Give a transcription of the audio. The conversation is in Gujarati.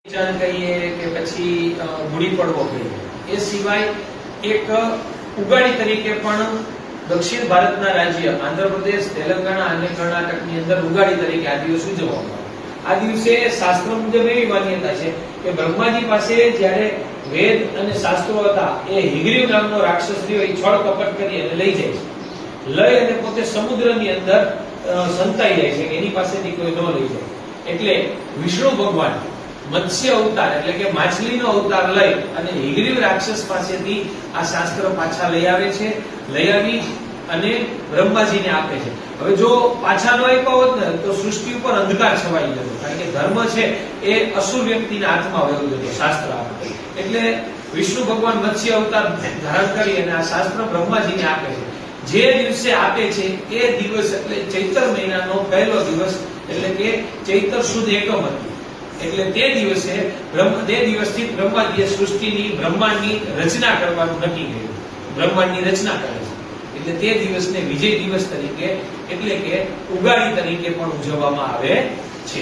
ચણ કહીએ કે પછી ગુડી પડવો કહીએ, એ સિવાય એક ઉગાડી તરીકે પણ દક્ષિણ ભારતના રાજ્ય આંધ્રપ્રદેશ, તેલંગાણા અને કર્ણાટકની અંદર ઉગાડી તરીકે આ દિવસ ઉજવવામાં આવે. આ દિવસે શાસ્ત્ર મુજબ એવી માન્યતા છે કે બ્રહ્માજી પાસે જ્યારે વેદ અને શાસ્ત્રો હતા, એ હિગ્રીવ નામનો રાક્ષસ રહ્યો, એ છળ કપટ કરી અને લઈ જાય છે. લઈ અને પોતે સમુદ્રની અંદર સંતાઈ જાય છે કે એની પાસેથી કોઈ ન લઈ જાય. એટલે વિષ્ણુ ભગવાન મત્સ્ય અવતાર એટલે કે માછલીનો અવતાર લઈ અને હિગ્રીવ રાક્ષસ પાસેથી આ શાસ્ત્ર પાછા લઈ આવે છે. લઈ આવી અને બ્રહ્માજીને આપે છે. હવે જો પાછા ન આપ્યા હોત ને તો સૃષ્ટિ ઉપર અંધકાર છવાઈ જતો, કારણ કે ધર્મ છે એ અસુર વ્યક્તિના હાથમાં વયો જતો શાસ્ત્ર આપે. એટલે વિષ્ણુ ભગવાન મત્સ્ય અવતાર ધારણ કરી અને આ શાસ્ત્ર બ્રહ્માજીને આપે છે. જે દિવસે આપે છે એ દિવસ એટલે ચૈત્ર મહિનાનો પહેલો દિવસ, એટલે કે ચૈત્ર સુદ એકમ હતી. એટલે તે દિવસથી બ્રહ્માજીએ સૃષ્ટિની બ્રહ્માંડની રચના કરવાનું નક્કી કર્યું. બ્રહ્માંડની રચના કરે છે. એટલે તે દિવસને વિજય દિવસ તરીકે એટલે કે ઉગાડી તરીકે પણ ઉજવવામાં આવે છે.